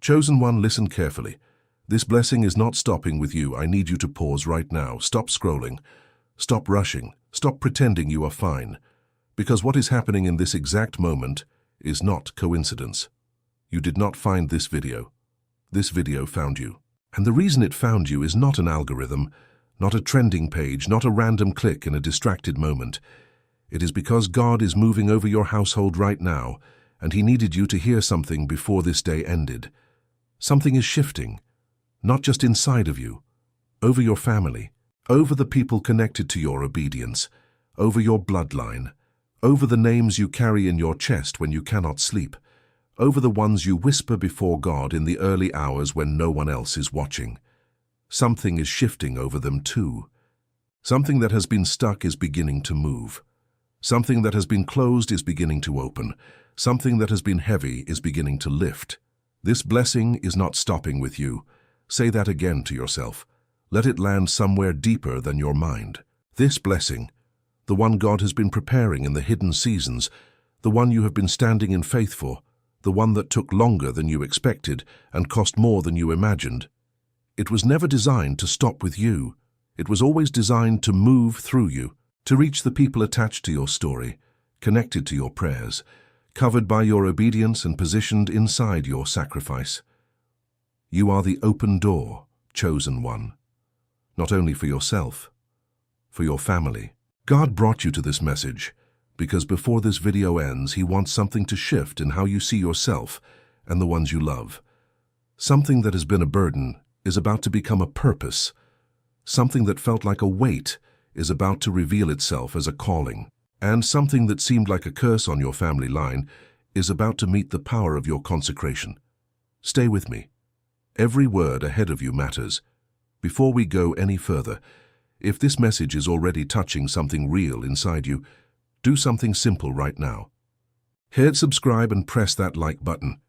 Chosen one, listen carefully. This blessing is not stopping with you. I need you to pause right now. Stop scrolling. Stop rushing. Stop pretending you are fine. Because what is happening in this exact moment is not coincidence. You did not find this video. This video found you. And the reason it found you is not an algorithm, not a trending page, not a random click in a distracted moment. It is because God is moving over your household right now, and He needed you to hear something before this day ended. Something is shifting, not just inside of you, over your family, over the people connected to your obedience, over your bloodline, over the names you carry in your chest when you cannot sleep, over the ones you whisper before God in the early hours when no one else is watching. Something is shifting over them too. Something that has been stuck is beginning to move. Something that has been closed is beginning to open. Something that has been heavy is beginning to lift. This blessing is not stopping with you. Say that again to yourself. Let it land somewhere deeper than your mind. This blessing, the one God has been preparing in the hidden seasons, the one you have been standing in faith for, the one that took longer than you expected and cost more than you imagined. It was never designed to stop with you. It was always designed to move through you, to reach the people attached to your story, connected to your prayers, covered by your obedience and positioned inside your sacrifice. You are the open door, chosen one, not only for yourself, for your family. God brought you to this message because before this video ends, He wants something to shift in how you see yourself and the ones you love. Something that has been a burden is about to become a purpose. Something that felt like a weight is about to reveal itself as a calling. And something that seemed like a curse on your family line is about to meet the power of your consecration. Stay with me. Every word ahead of you matters. Before we go any further, if this message is already touching something real inside you, do something simple right now. Hit subscribe and press that like button.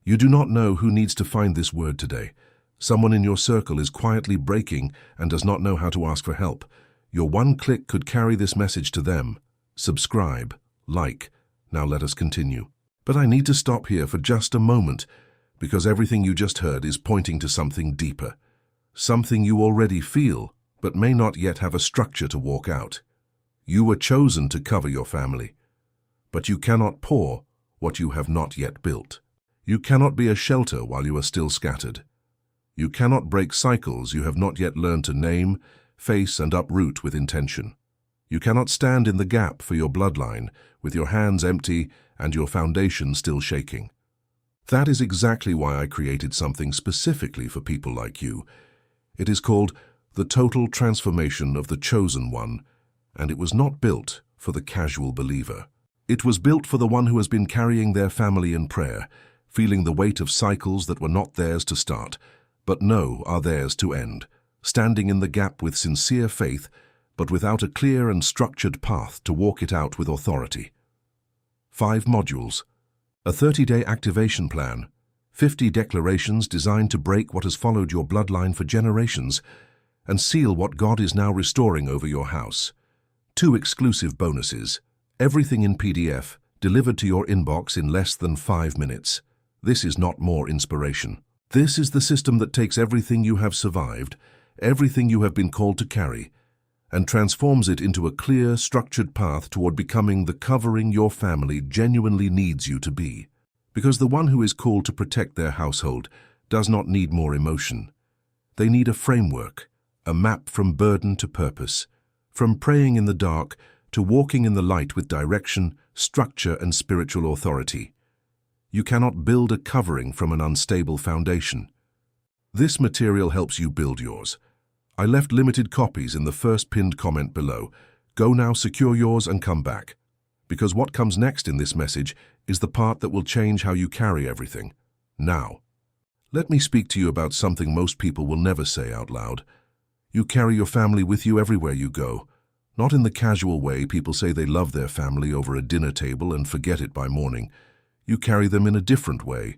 You do not know who needs to find this word today. Someone in your circle is quietly breaking and does not know how to ask for help. Your one click could carry this message to them. Subscribe, like. Now let us continue. But I need to stop here for just a moment, because everything you just heard is pointing to something deeper. Something you already feel, but may not yet have a structure to walk out. You were chosen to cover your family, but you cannot pour what you have not yet built. You cannot be a shelter while you are still scattered. You cannot break cycles you have not yet learned to name, face, and uproot with intention. You cannot stand in the gap for your bloodline with your hands empty and your foundation still shaking. That is exactly why I created something specifically for people like you. It is called the Total Transformation of the Chosen One, and it was not built for the casual believer. It was built for the one who has been carrying their family in prayer, feeling the weight of cycles that were not theirs to start, but know are theirs to end, standing in the gap with sincere faith, but without a clear and structured path to walk it out with authority. 5 modules, a 30-day activation plan, 50 declarations designed to break what has followed your bloodline for generations and seal what God is now restoring over your house. 2 exclusive bonuses, everything in PDF, delivered to your inbox in less than 5 minutes. This is not more inspiration. This is the system that takes everything you have survived, everything you have been called to carry, and transforms it into a clear, structured path toward becoming the covering your family genuinely needs you to be. Because the one who is called to protect their household does not need more emotion. They need a framework, a map from burden to purpose, from praying in the dark to walking in the light with direction, structure, and spiritual authority. You cannot build a covering from an unstable foundation. This material helps you build yours. I left limited copies in the first pinned comment below. Go now, secure yours, and come back. Because what comes next in this message is the part that will change how you carry everything. Now, let me speak to you about something most people will never say out loud. You carry your family with you everywhere you go. Not in the casual way people say they love their family over a dinner table and forget it by morning. You carry them in a different way,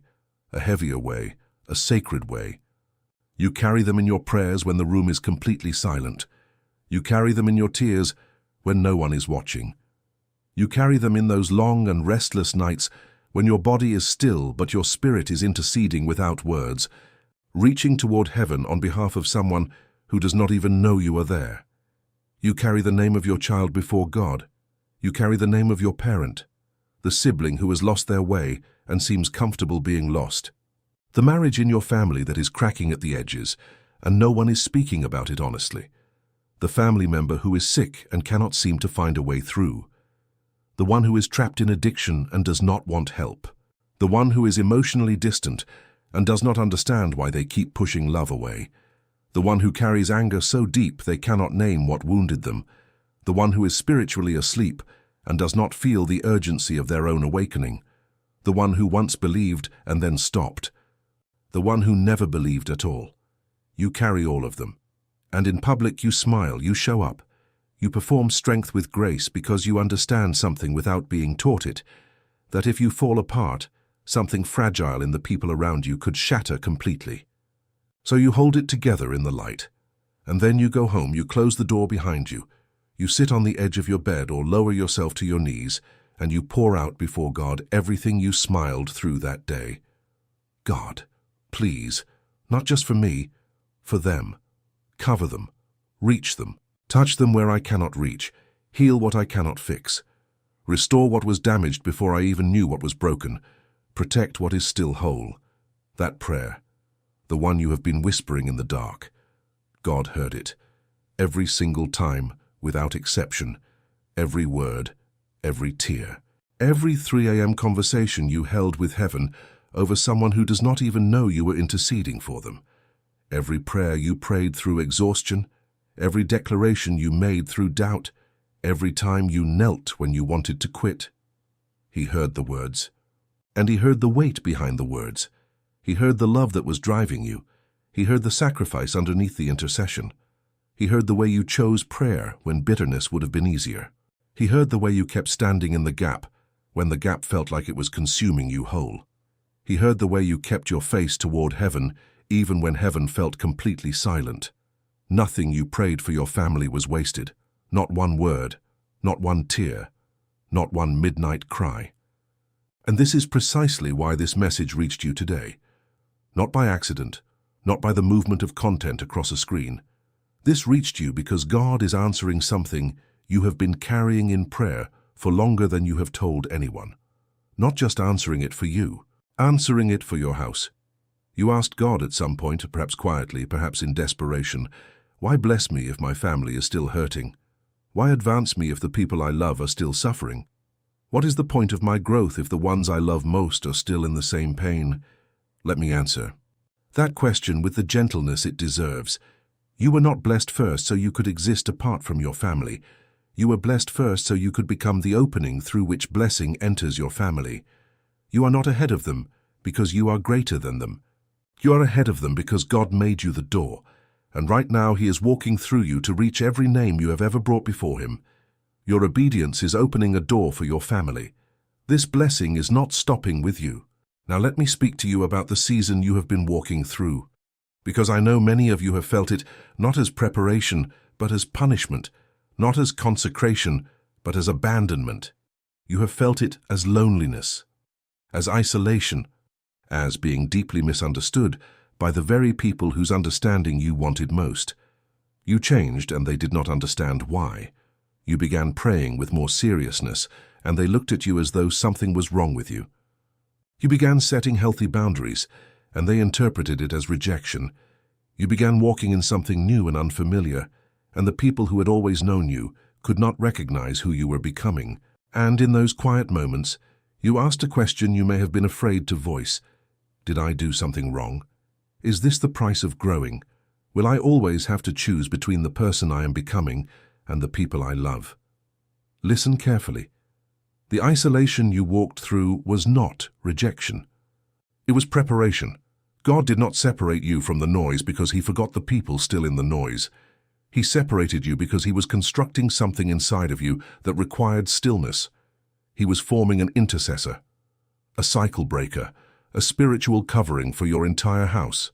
a heavier way, a sacred way. You carry them in your prayers when the room is completely silent. You carry them in your tears when no one is watching. You carry them in those long and restless nights when your body is still but your spirit is interceding without words, reaching toward heaven on behalf of someone who does not even know you are there. You carry the name of your child before God. You carry the name of your parent, the sibling who has lost their way and seems comfortable being lost. The marriage in your family that is cracking at the edges, and no one is speaking about it honestly. The family member who is sick and cannot seem to find a way through. The one who is trapped in addiction and does not want help. The one who is emotionally distant and does not understand why they keep pushing love away. The one who carries anger so deep they cannot name what wounded them. The one who is spiritually asleep and does not feel the urgency of their own awakening. The one who once believed and then stopped. The one who never believed at all. You carry all of them. And in public you smile, you show up. You perform strength with grace because you understand something without being taught it, that if you fall apart, something fragile in the people around you could shatter completely. So you hold it together in the light. And then you go home, you close the door behind you. You sit on the edge of your bed or lower yourself to your knees, and you pour out before God everything you smiled through that day. God, please, not just for me, for them. Cover them, reach them, touch them where I cannot reach, heal what I cannot fix, restore what was damaged before I even knew what was broken, protect what is still whole. That prayer, the one you have been whispering in the dark, God heard it, every single time, without exception, every word, every tear, every 3 a.m. conversation you held with heaven over someone who does not even know you were interceding for them. Every prayer you prayed through exhaustion, every declaration you made through doubt, every time you knelt when you wanted to quit. He heard the words, and he heard the weight behind the words. He heard the love that was driving you. He heard the sacrifice underneath the intercession. He heard the way you chose prayer when bitterness would have been easier. He heard the way you kept standing in the gap when the gap felt like it was consuming you whole. He heard the way you kept your face toward heaven even when heaven felt completely silent. Nothing you prayed for your family was wasted. Not one word, not one tear, not one midnight cry. And this is precisely why this message reached you today. Not by accident, not by the movement of content across a screen. This reached you because God is answering something you have been carrying in prayer for longer than you have told anyone. Not just answering it for you, answering it for your house. You asked God at some point, perhaps quietly, perhaps in desperation, why bless me if my family is still hurting? Why advance me if the people I love are still suffering? What is the point of my growth if the ones I love most are still in the same pain? Let me answer that question with the gentleness it deserves. You were not blessed first so you could exist apart from your family. You were blessed first so you could become the opening through which blessing enters your family. You are not ahead of them because you are greater than them. You are ahead of them because God made you the door, and right now He is walking through you to reach every name you have ever brought before Him. Your obedience is opening a door for your family. This blessing is not stopping with you. Now let me speak to you about the season you have been walking through, because I know many of you have felt it not as preparation, but as punishment, not as consecration, but as abandonment. You have felt it as loneliness, as isolation, as being deeply misunderstood by the very people whose understanding you wanted most. You changed and they did not understand why. You began praying with more seriousness and they looked at you as though something was wrong with you. You began setting healthy boundaries and they interpreted it as rejection. You began walking in something new and unfamiliar, and the people who had always known you could not recognize who you were becoming. And in those quiet moments, you asked a question you may have been afraid to voice. Did I do something wrong? Is this the price of growing? Will I always have to choose between the person I am becoming and the people I love? Listen carefully. The isolation you walked through was not rejection. It was preparation. God did not separate you from the noise because He forgot the people still in the noise. He separated you because He was constructing something inside of you that required stillness. He was forming an intercessor, a cycle breaker, a spiritual covering for your entire house.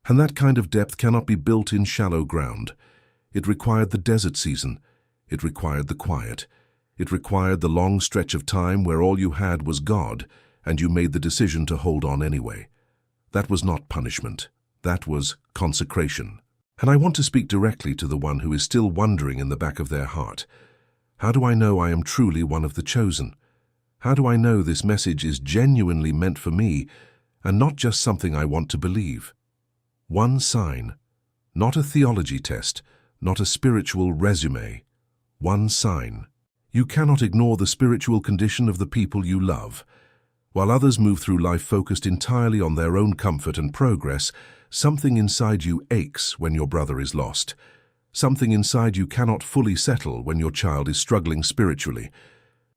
And that kind of depth cannot be built in shallow ground. It required the desert season. It required the quiet. It required the long stretch of time where all you had was God and you made the decision to hold on anyway. That was not punishment. That was consecration. And I want to speak directly to the one who is still wondering in the back of their heart. How do I know I am truly one of the chosen? How do I know this message is genuinely meant for me and not just something I want to believe? One sign, not a theology test, not a spiritual resume. One sign. You cannot ignore the spiritual condition of the people you love. While others move through life focused entirely on their own comfort and progress, something inside you aches when your brother is lost. Something inside you cannot fully settle when your child is struggling spiritually.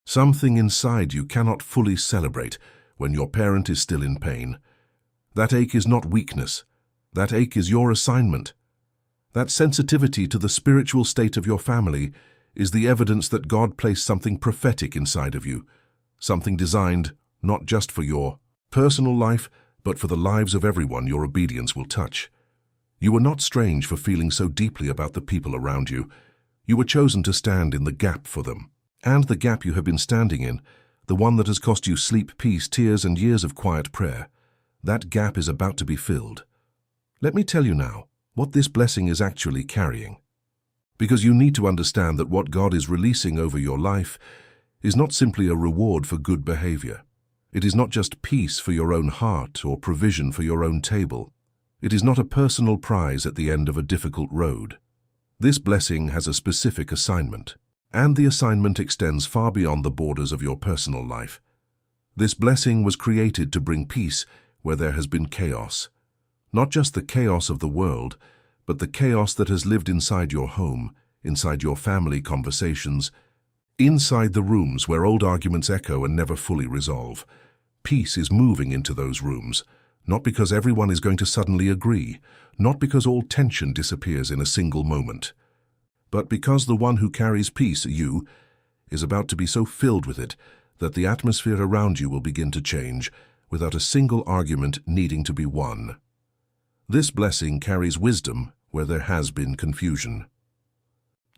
Something inside you cannot fully celebrate when your parent is still in pain. That ache is not weakness. That ache is your assignment. That sensitivity to the spiritual state of your family is the evidence that God placed something prophetic inside of you, something designed not just for your personal life, but for the lives of everyone your obedience will touch. You were not strange for feeling so deeply about the people around you. You were chosen to stand in the gap for them. And the gap you have been standing in, the one that has cost you sleep, peace, tears, and years of quiet prayer, that gap is about to be filled. Let me tell you now what this blessing is actually carrying. Because you need to understand that what God is releasing over your life is not simply a reward for good behavior. It is not just peace for your own heart or provision for your own table. It is not a personal prize at the end of a difficult road. This blessing has a specific assignment, and the assignment extends far beyond the borders of your personal life. This blessing was created to bring peace where there has been chaos. Not just the chaos of the world, but the chaos that has lived inside your home, inside your family conversations, inside the rooms where old arguments echo and never fully resolve. Peace is moving into those rooms, not because everyone is going to suddenly agree, not because all tension disappears in a single moment, but because the one who carries peace, you, is about to be so filled with it that the atmosphere around you will begin to change without a single argument needing to be won. This blessing carries wisdom where there has been confusion.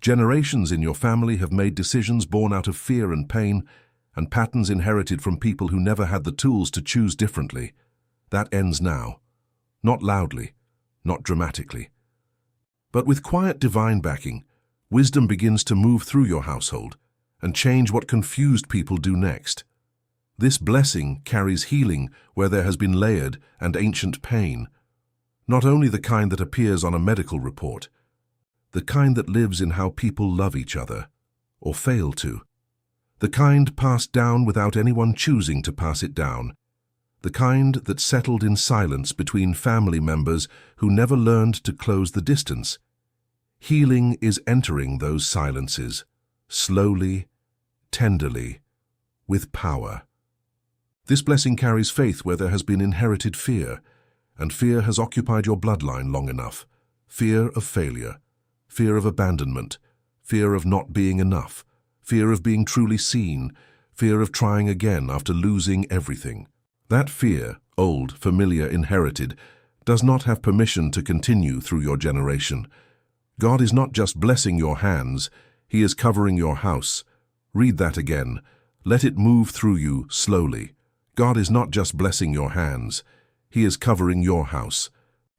Generations in your family have made decisions born out of fear and pain, and patterns inherited from people who never had the tools to choose differently. That ends now. Not loudly, not dramatically. But with quiet divine backing, wisdom begins to move through your household and change what confused people do next. This blessing carries healing where there has been layered and ancient pain, not only the kind that appears on a medical report, the kind that lives in how people love each other, or fail to, the kind passed down without anyone choosing to pass it down, the kind that settled in silence between family members who never learned to close the distance. Healing is entering those silences, slowly, tenderly, with power. This blessing carries faith where there has been inherited fear, and fear has occupied your bloodline long enough. Fear of failure, fear of abandonment, fear of not being enough, fear of being truly seen, fear of trying again after losing everything. That fear, old, familiar, inherited, does not have permission to continue through your generation. God is not just blessing your hands, He is covering your house. Read that again. Let it move through you slowly. God is not just blessing your hands, He is covering your house.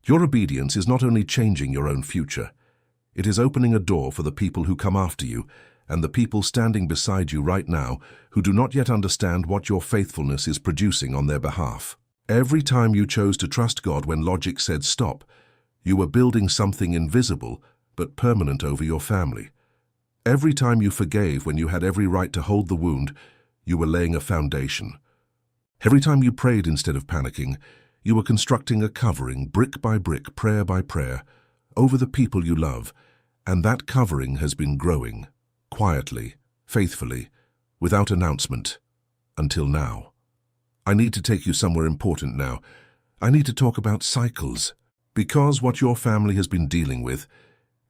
Your obedience is not only changing your own future, it is opening a door for the people who come after you and the people standing beside you right now who do not yet understand what your faithfulness is producing on their behalf. Every time you chose to trust God when logic said stop, you were building something invisible but permanent over your family. Every time you forgave when you had every right to hold the wound, you were laying a foundation. Every time you prayed instead of panicking, you were constructing a covering, brick by brick, prayer by prayer, over the people you love, and that covering has been growing, quietly, faithfully, without announcement, until now. I need to take you somewhere important now. I need to talk about cycles, because what your family has been dealing with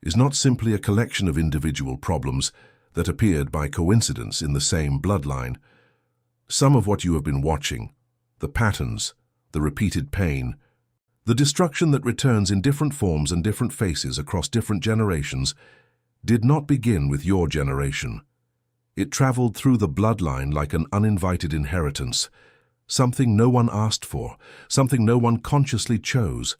is not simply a collection of individual problems that appeared by coincidence in the same bloodline. Some of what you have been watching, the patterns, the repeated pain, the destruction that returns in different forms and different faces across different generations, did not begin with your generation. It traveled through the bloodline like an uninvited inheritance, something no one asked for, something no one consciously chose,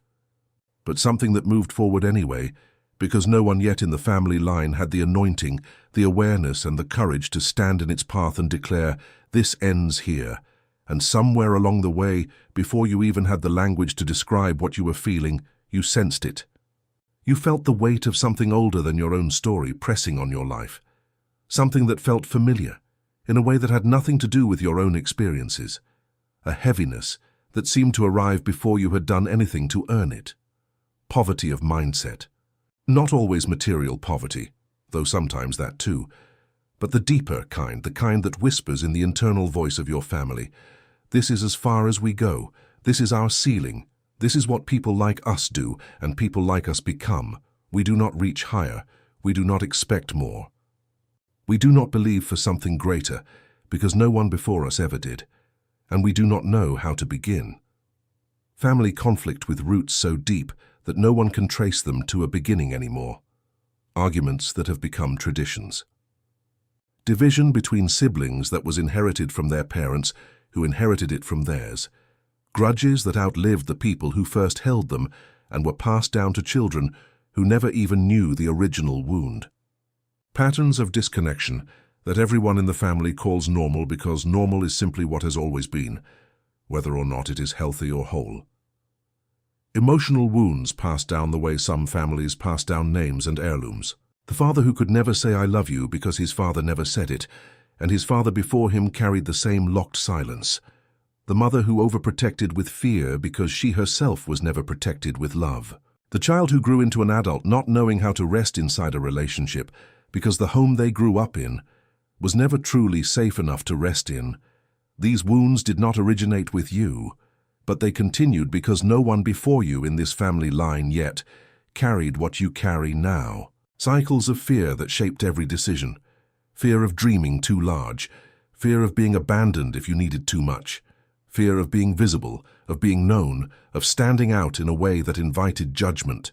but something that moved forward anyway, because no one yet in the family line had the anointing, the awareness and the courage to stand in its path and declare, "This ends here." And somewhere along the way, before you even had the language to describe what you were feeling, you sensed it. You felt the weight of something older than your own story pressing on your life, something that felt familiar, in a way that had nothing to do with your own experiences, a heaviness that seemed to arrive before you had done anything to earn it. Poverty of mindset. Not always material poverty, though sometimes that too, but the deeper kind, the kind that whispers in the internal voice of your family, "This is as far as we go. This is our ceiling. This is what people like us do, and people like us become. We do not reach higher. We do not expect more. We do not believe for something greater, because no one before us ever did, and we do not know how to begin." Family conflict with roots so deep that no one can trace them to a beginning anymore. Arguments that have become traditions. Division between siblings that was inherited from their parents, who inherited it from theirs. Grudges that outlived the people who first held them and were passed down to children who never even knew the original wound. Patterns of disconnection that everyone in the family calls normal because normal is simply what has always been, whether or not it is healthy or whole. Emotional wounds passed down the way some families pass down names and heirlooms. The father who could never say "I love you" because his father never said it, and his father before him carried the same locked silence. The mother who overprotected with fear because she herself was never protected with love. The child who grew into an adult not knowing how to rest inside a relationship because the home they grew up in was never truly safe enough to rest in. These wounds did not originate with you, but they continued because no one before you in this family line yet carried what you carry now. Cycles of fear that shaped every decision. Fear of dreaming too large, fear of being abandoned if you needed too much, fear of being visible, of being known, of standing out in a way that invited judgment,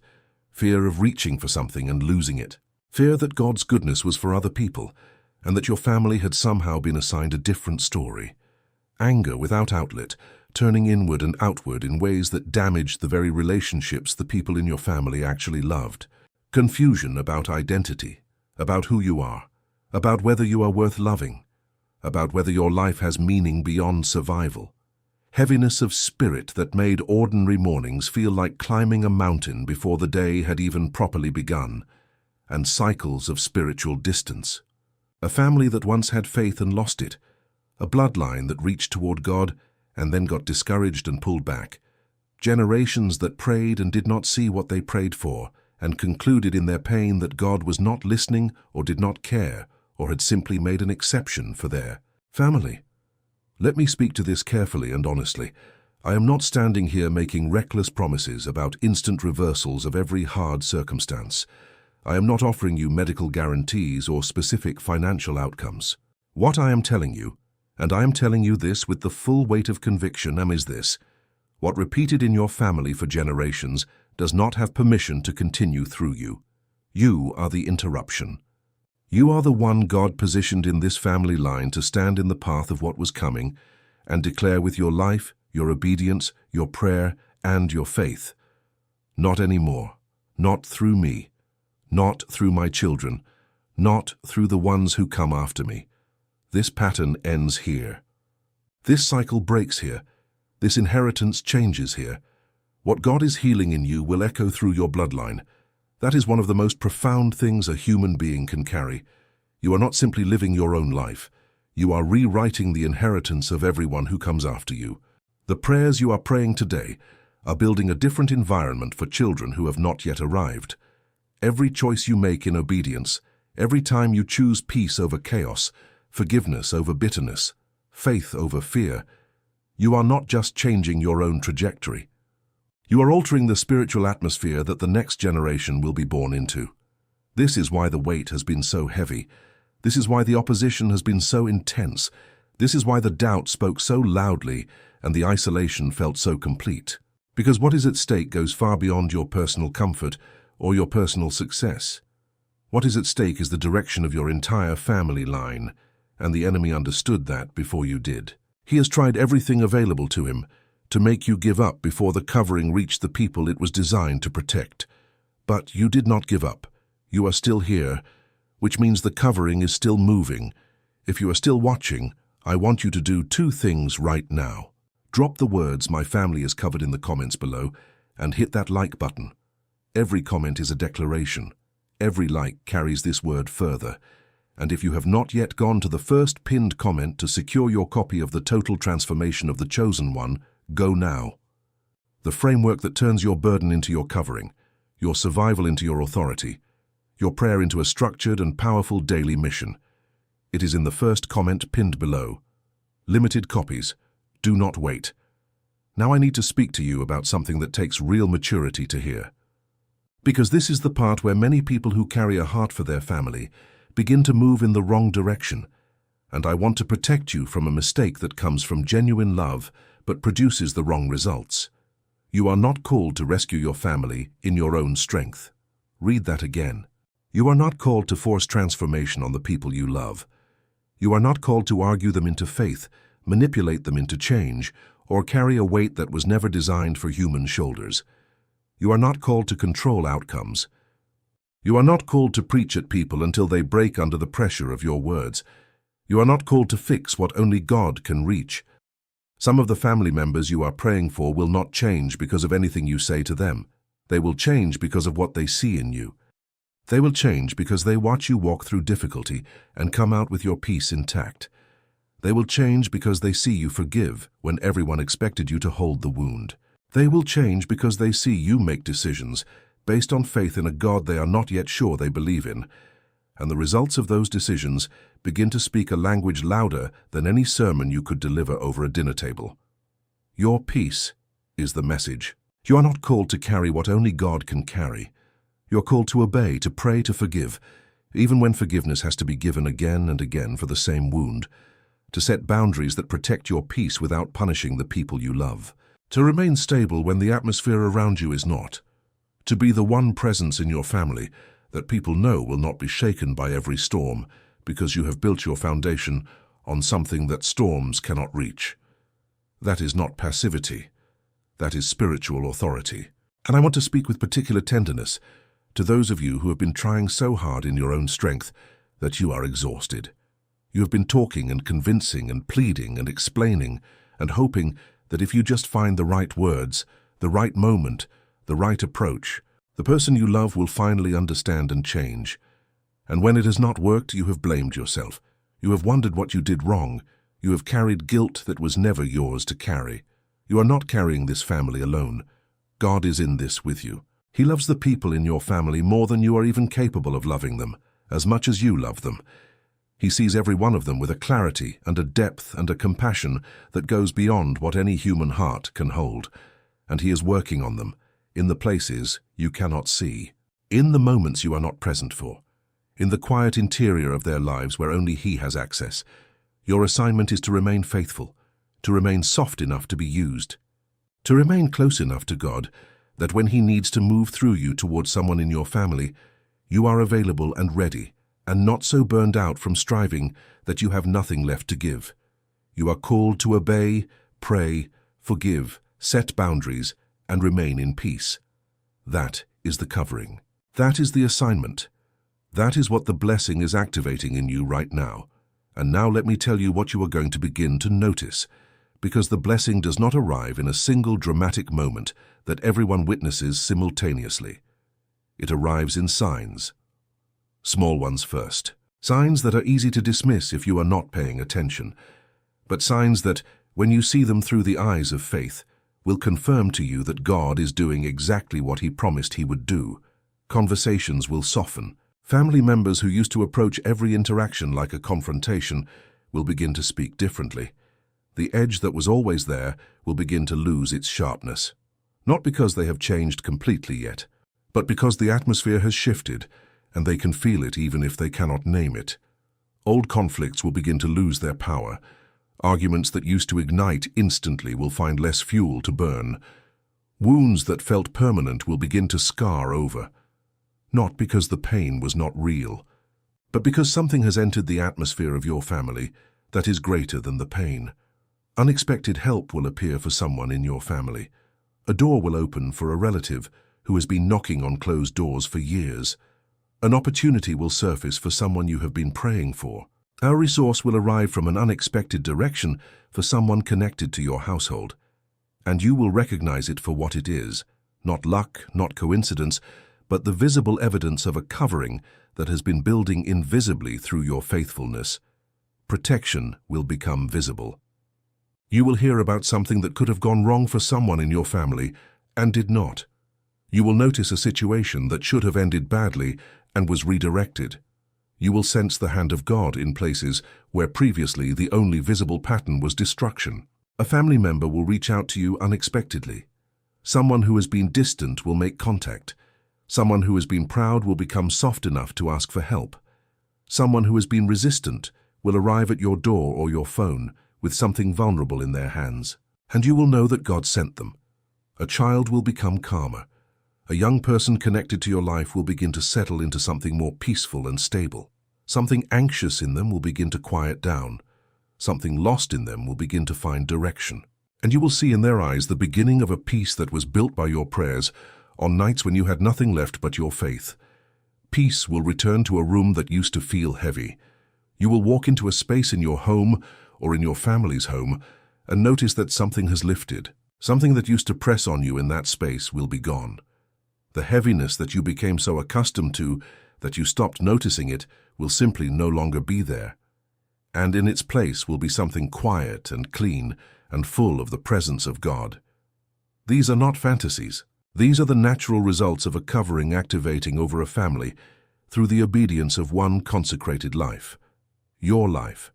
fear of reaching for something and losing it, fear that God's goodness was for other people and that your family had somehow been assigned a different story. Anger without outlet, turning inward and outward in ways that damaged the very relationships the people in your family actually loved. Confusion about identity, about who you are, about whether you are worth loving, about whether your life has meaning beyond survival. Heaviness of spirit that made ordinary mornings feel like climbing a mountain before the day had even properly begun, and cycles of spiritual distance. A family that once had faith and lost it, a bloodline that reached toward God and then got discouraged and pulled back. Generations that prayed and did not see what they prayed for, and concluded in their pain that God was not listening or did not care or had simply made an exception for their family. Let me speak to this carefully and honestly. I am not standing here making reckless promises about instant reversals of every hard circumstance. I am not offering you medical guarantees or specific financial outcomes. What I am telling you, and I am telling you this with the full weight of conviction, is this: what repeated in your family for generations does not have permission to continue through you. You are the interruption. You are the one God positioned in this family line to stand in the path of what was coming and declare with your life, your obedience, your prayer, and your faith, "Not anymore, not through me, not through my children, not through the ones who come after me. This pattern ends here. This cycle breaks here. This inheritance changes here. What God is healing in you will echo through your bloodline. That is one of the most profound things a human being can carry. You are not simply living your own life. You are rewriting the inheritance of everyone who comes after you. The prayers you are praying today are building a different environment for children who have not yet arrived. Every choice you make in obedience, every time you choose peace over chaos, forgiveness over bitterness, faith over fear, you are not just changing your own trajectory. You are altering the spiritual atmosphere that the next generation will be born into. This is why the weight has been so heavy. This is why the opposition has been so intense. This is why the doubt spoke so loudly and the isolation felt so complete. Because what is at stake goes far beyond your personal comfort or your personal success. What is at stake is the direction of your entire family line, and the enemy understood that before you did. He has tried everything available to him to make you give up before the covering reached the people it was designed to protect. But you did not give up. You are still here, which means the covering is still moving. If you are still watching, I want you to do two things right now. Drop the words "my family is covered" in the comments below and hit that like button. Every comment is a declaration. Every like carries this word further. And if you have not yet gone to the first pinned comment to secure your copy of the Total Transformation of the Chosen One, go now. The framework that turns your burden into your covering, your survival into your authority, your prayer into a structured and powerful daily mission. It is in the first comment pinned below. Limited copies. Do not wait. Now I need to speak to you about something that takes real maturity to hear. Because this is the part where many people who carry a heart for their family begin to move in the wrong direction, and I want to protect you from a mistake that comes from genuine love but produces the wrong results. You are not called to rescue your family in your own strength. Read that again. You are not called to force transformation on the people you love. You are not called to argue them into faith, manipulate them into change, or carry a weight that was never designed for human shoulders. You are not called to control outcomes. You are not called to preach at people until they break under the pressure of your words. You are not called to fix what only God can reach. Some of the family members you are praying for will not change because of anything you say to them. They will change because of what they see in you. They will change because they watch you walk through difficulty and come out with your peace intact. They will change because they see you forgive when everyone expected you to hold the wound. They will change because they see you make decisions based on faith in a God they are not yet sure they believe in, and the results of those decisions begin to speak a language louder than any sermon you could deliver over a dinner table. Your peace is the message. You are not called to carry what only God can carry. You are called to obey, to pray, to forgive, even when forgiveness has to be given again and again for the same wound, to set boundaries that protect your peace without punishing the people you love, to remain stable when the atmosphere around you is not, to be the one presence in your family that people know will not be shaken by every storm because you have built your foundation on something that storms cannot reach. That is not passivity. That is spiritual authority. And I want to speak with particular tenderness to those of you who have been trying so hard in your own strength that you are exhausted. You have been talking and convincing and pleading and explaining and hoping that if you just find the right words, the right moment, the right approach, the person you love will finally understand and change. And when it has not worked, you have blamed yourself. You have wondered what you did wrong. You have carried guilt that was never yours to carry. You are not carrying this family alone. God is in this with you. He loves the people in your family more than you are even capable of loving them, as much as you love them. He sees every one of them with a clarity and a depth and a compassion that goes beyond what any human heart can hold. And He is working on them, in the places you cannot see, in the moments you are not present for, in the quiet interior of their lives where only He has access. Your assignment is to remain faithful, to remain soft enough to be used, to remain close enough to God that when He needs to move through you towards someone in your family, you are available and ready, and not so burned out from striving that you have nothing left to give. You are called to obey, pray, forgive, set boundaries, and remain in peace. That is the covering. That is the assignment. That is what the blessing is activating in you right now. And now let me tell you what you are going to begin to notice, because the blessing does not arrive in a single dramatic moment that everyone witnesses simultaneously. It arrives in signs. Small ones first. Signs that are easy to dismiss if you are not paying attention, but signs that, when you see them through the eyes of faith, will confirm to you that God is doing exactly what He promised He would do. Conversations will soften. Family members who used to approach every interaction like a confrontation will begin to speak differently. The edge that was always there will begin to lose its sharpness. Not because they have changed completely yet, but because the atmosphere has shifted, and they can feel it even if they cannot name it. Old conflicts will begin to lose their power. Arguments that used to ignite instantly will find less fuel to burn. Wounds that felt permanent will begin to scar over. Not because the pain was not real, but because something has entered the atmosphere of your family that is greater than the pain. Unexpected help will appear for someone in your family. A door will open for a relative who has been knocking on closed doors for years. An opportunity will surface for someone you have been praying for. A resource will arrive from an unexpected direction for someone connected to your household. And you will recognize it for what it is, not luck, not coincidence, but the visible evidence of a covering that has been building invisibly through your faithfulness. Protection will become visible. You will hear about something that could have gone wrong for someone in your family and did not. You will notice a situation that should have ended badly and was redirected. You will sense the hand of God in places where previously the only visible pattern was destruction. A family member will reach out to you unexpectedly. Someone who has been distant will make contact. Someone who has been proud will become soft enough to ask for help. Someone who has been resistant will arrive at your door or your phone with something vulnerable in their hands, and you will know that God sent them. A child will become calmer. A young person connected to your life will begin to settle into something more peaceful and stable. Something anxious in them will begin to quiet down. Something lost in them will begin to find direction. And you will see in their eyes the beginning of a peace that was built by your prayers on nights when you had nothing left but your faith. Peace will return to a room that used to feel heavy. You will walk into a space in your home or in your family's home and notice that something has lifted. Something that used to press on you in that space will be gone. The heaviness that you became so accustomed to that you stopped noticing it will simply no longer be there. And in its place will be something quiet and clean and full of the presence of God. These are not fantasies. These are the natural results of a covering activating over a family through the obedience of one consecrated life, your life.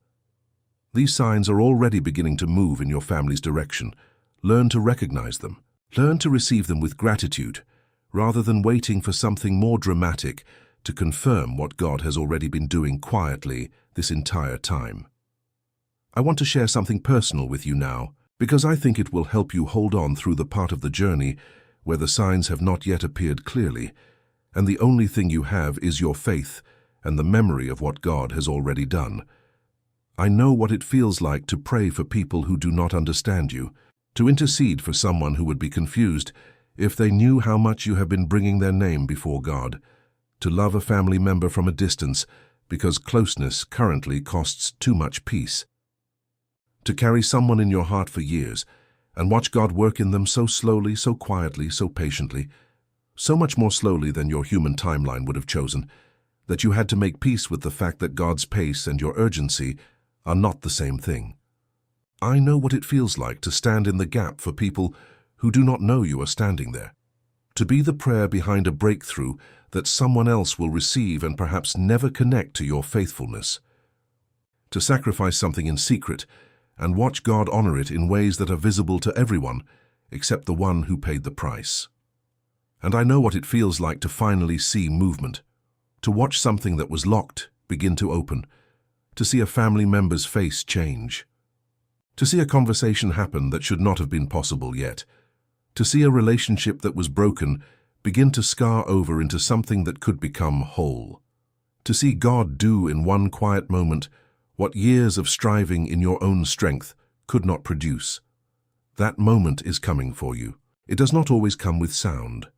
These signs are already beginning to move in your family's direction. Learn to recognize them. Learn to receive them with gratitude, rather than waiting for something more dramatic to confirm what God has already been doing quietly this entire time. I want to share something personal with you now, because I think it will help you hold on through the part of the journey where the signs have not yet appeared clearly, and the only thing you have is your faith and the memory of what God has already done. I know what it feels like to pray for people who do not understand you, to intercede for someone who would be confused if they knew how much you have been bringing their name before God, to love a family member from a distance because closeness currently costs too much peace, to carry someone in your heart for years and watch God work in them so slowly, so quietly, so patiently, so much more slowly than your human timeline would have chosen, that you had to make peace with the fact that God's pace and your urgency are not the same thing. I know what it feels like to stand in the gap for people who do not know you are standing there, to be the prayer behind a breakthrough that someone else will receive and perhaps never connect to your faithfulness, to sacrifice something in secret and watch God honor it in ways that are visible to everyone except the one who paid the price. And I know what it feels like to finally see movement, to watch something that was locked begin to open, to see a family member's face change, to see a conversation happen that should not have been possible yet, to see a relationship that was broken begin to scar over into something that could become whole, to see God do in one quiet moment what years of striving in your own strength could not produce. That moment is coming for you. It does not always come with sound.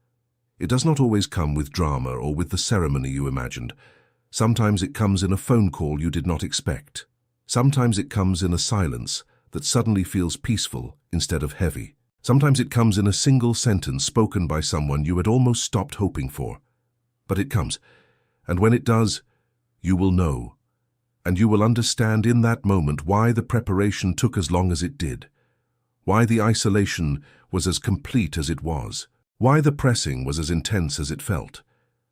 It does not always come with drama or with the ceremony you imagined. Sometimes it comes in a phone call you did not expect. Sometimes it comes in a silence that suddenly feels peaceful instead of heavy. Sometimes it comes in a single sentence spoken by someone you had almost stopped hoping for. But it comes, and when it does, you will know. And you will understand in that moment why the preparation took as long as it did, why the isolation was as complete as it was, why the pressing was as intense as it felt.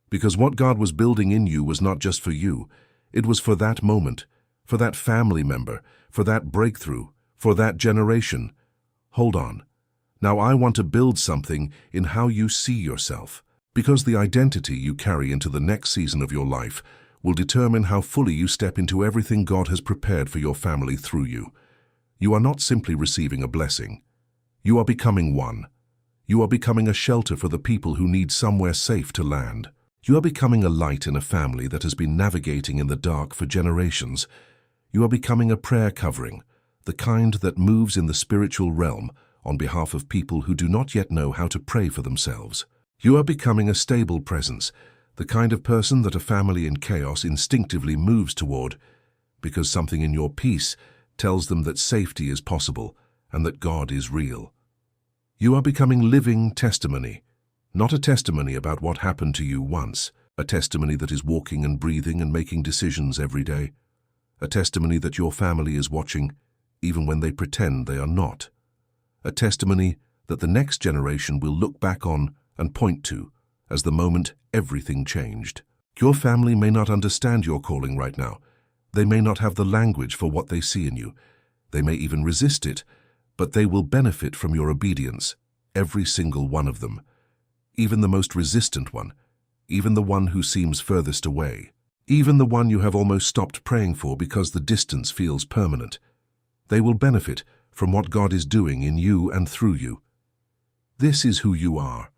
Because what God was building in you was not just for you, it was for that moment, for that family member, for that breakthrough, for that generation. Hold on. Now I want to build something in how you see yourself, because the identity you carry into the next season of your life will determine how fully you step into everything God has prepared for your family through you. You are not simply receiving a blessing. You are becoming one. You are becoming a shelter for the people who need somewhere safe to land. You are becoming a light in a family that has been navigating in the dark for generations. You are becoming a prayer covering, the kind that moves in the spiritual realm on behalf of people who do not yet know how to pray for themselves. You are becoming a stable presence, the kind of person that a family in chaos instinctively moves toward, because something in your peace tells them that safety is possible and that God is real. You are becoming living testimony, not a testimony about what happened to you once, a testimony that is walking and breathing and making decisions every day, a testimony that your family is watching, even when they pretend they are not, a testimony that the next generation will look back on and point to as the moment everything changed. Your family may not understand your calling right now. They may not have the language for what they see in you. They may even resist it, but they will benefit from your obedience, every single one of them, even the most resistant one, even the one who seems furthest away, even the one you have almost stopped praying for because the distance feels permanent. They will benefit from what God is doing in you and through you. This is who you are,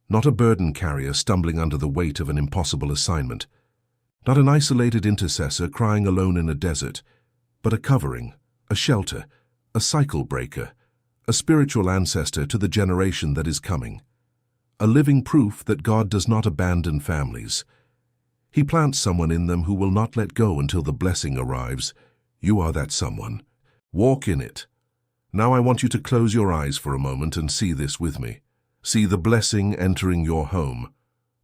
not a burden carrier stumbling under the weight of an impossible assignment, not an isolated intercessor crying alone in a desert, but a covering, a shelter, a cycle breaker, a spiritual ancestor to the generation that is coming, a living proof that God does not abandon families. He plants someone in them who will not let go until the blessing arrives. You are that someone. Walk in it. Now I want you to close your eyes for a moment and see this with me. See the blessing entering your home,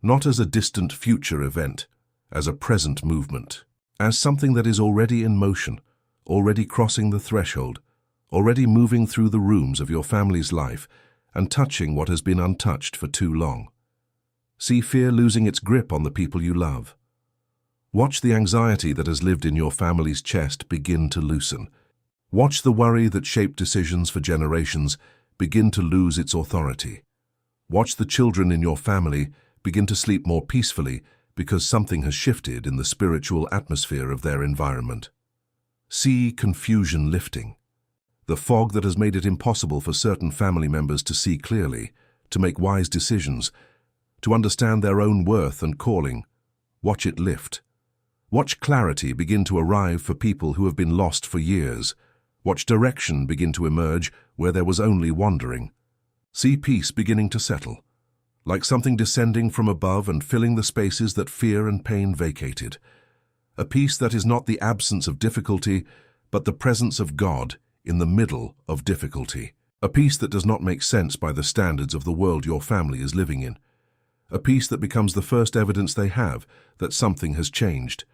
not as a distant future event, as a present movement, as something that is already in motion, already crossing the threshold, already moving through the rooms of your family's life and touching what has been untouched for too long. See fear losing its grip on the people you love. Watch the anxiety that has lived in your family's chest begin to loosen. Watch the worry that shaped decisions for generations begin to lose its authority. Watch the children in your family begin to sleep more peacefully because something has shifted in the spiritual atmosphere of their environment. See confusion lifting. The fog that has made it impossible for certain family members to see clearly, to make wise decisions, to understand their own worth and calling. Watch it lift. Watch clarity begin to arrive for people who have been lost for years. Watch direction begin to emerge where there was only wandering. See peace beginning to settle, like something descending from above and filling the spaces that fear and pain vacated. A peace that is not the absence of difficulty, but the presence of God in the middle of difficulty. A peace that does not make sense by the standards of the world your family is living in. A peace that becomes the first evidence they have that something has changed.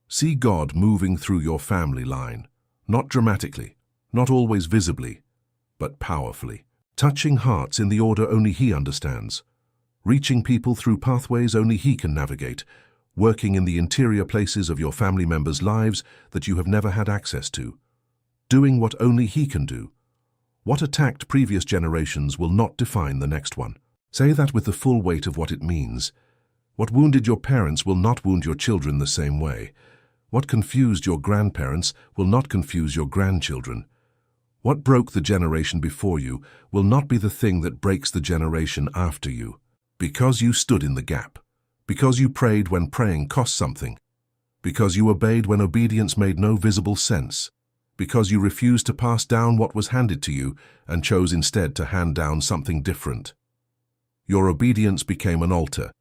See God moving through your family line, not dramatically, not always visibly, but powerfully, touching hearts in the order only He understands, reaching people through pathways only He can navigate, working in the interior places of your family members' lives that you have never had access to, doing what only He can do. What attacked previous generations will not define the next one. Say that with the full weight of what it means. What wounded your parents will not wound your children the same way. What confused your grandparents will not confuse your grandchildren. What broke the generation before you will not be the thing that breaks the generation after you. Because you stood in the gap. Because you prayed when praying cost something. Because you obeyed when obedience made no visible sense. Because you refused to pass down what was handed to you and chose instead to hand down something different. Your obedience became an altar.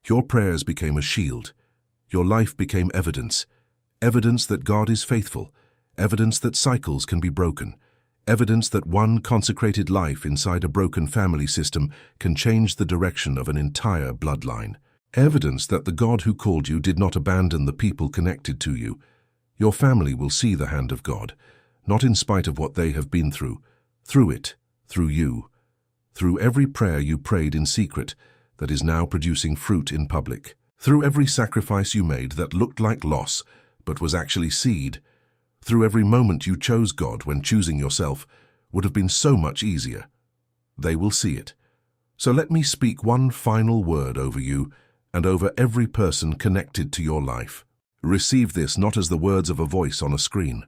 Your prayers became a shield. Your life became evidence. Evidence that God is faithful. Evidence that cycles can be broken. Evidence that one consecrated life inside a broken family system can change the direction of an entire bloodline. Evidence that the God who called you did not abandon the people connected to you. Your family will see the hand of God, not in spite of what they have been through it, through you, through every prayer you prayed in secret that is now producing fruit in public, through every sacrifice you made that looked like loss but was actually seed, through every moment you chose God when choosing yourself would have been so much easier. They will see it. So let me speak one final word over you and over every person connected to your life. Receive this not as the words of a voice on a screen.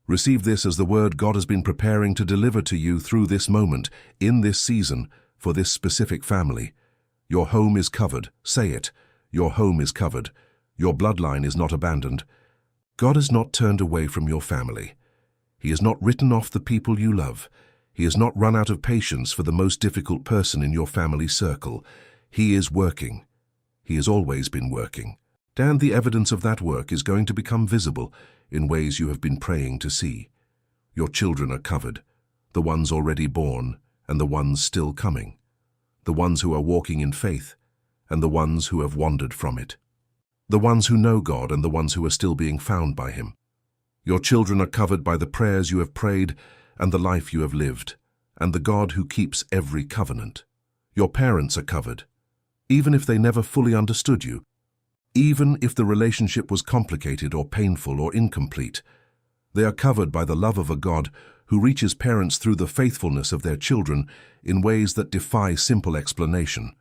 Receive this as the word God has been preparing to deliver to you through this moment, in this season, for this specific family. Your home is covered. Say it. Your home is covered. Your bloodline is not abandoned. God has not turned away from your family. He has not written off the people you love. He has not run out of patience for the most difficult person in your family circle. He is working. He has always been working. And the evidence of that work is going to become visible in ways you have been praying to see. Your children are covered, the ones already born and the ones still coming, the ones who are walking in faith and the ones who have wandered from it, the ones who know God and the ones who are still being found by Him. Your children are covered by the prayers you have prayed and the life you have lived, and the God who keeps every covenant. Your parents are covered, even if they never fully understood you, even if the relationship was complicated or painful or incomplete. They are covered by the love of a God who reaches parents through the faithfulness of their children in ways that defy simple explanation.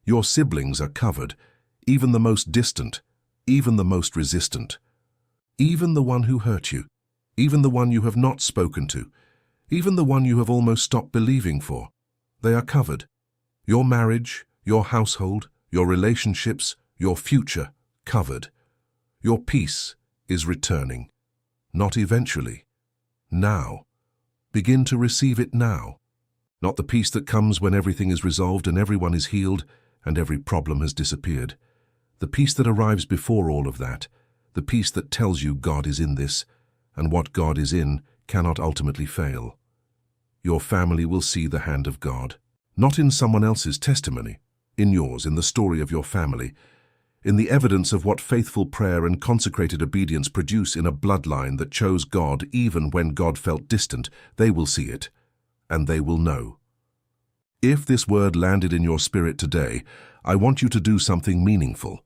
Your siblings are covered, even the most distant, even the most resistant, even the one who hurt you, even the one you have not spoken to, even the one you have almost stopped believing for. They are covered. Your marriage, your household, your relationships, your future, covered. Your peace is returning. Not eventually. Now. Begin to receive it now. Not the peace that comes when everything is resolved and everyone is healed and every problem has disappeared. The peace that arrives before all of that. The peace that tells you God is in this, and what God is in cannot ultimately fail. Your family will see the hand of God, not in someone else's testimony, in yours, in the story of your family, in the evidence of what faithful prayer and consecrated obedience produce in a bloodline that chose God even when God felt distant. They will see it, and they will know. If this word landed in your spirit today, I want you to do something meaningful.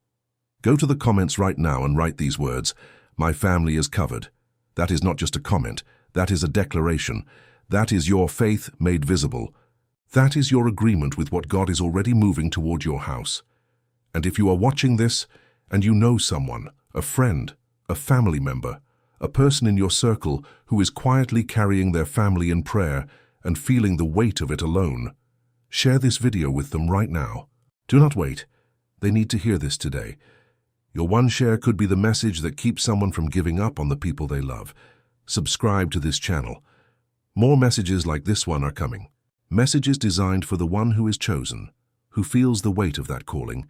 Go to the comments right now and write these words: "My family is covered." That is not just a comment, that is a declaration. That is your faith made visible. That is your agreement with what God is already moving toward your house. And if you are watching this, and you know someone, a friend, a family member, a person in your circle who is quietly carrying their family in prayer and feeling the weight of it alone, share this video with them right now. Do not wait. They need to hear this today. Your one share could be the message that keeps someone from giving up on the people they love. Subscribe to this channel. More messages like this one are coming. Messages designed for the one who is chosen, who feels the weight of that calling,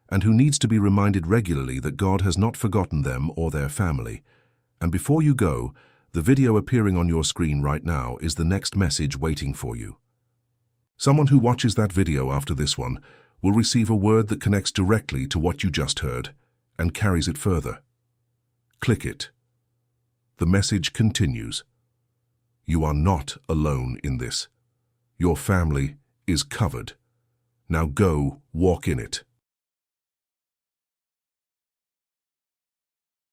and who needs to be reminded regularly that God has not forgotten them or their family. And before you go, the video appearing on your screen right now is the next message waiting for you. Someone who watches that video after this one will receive a word that connects directly to what you just heard and carries it further. Click it. The message continues. You are not alone in this. Your family is covered. Now go walk in it.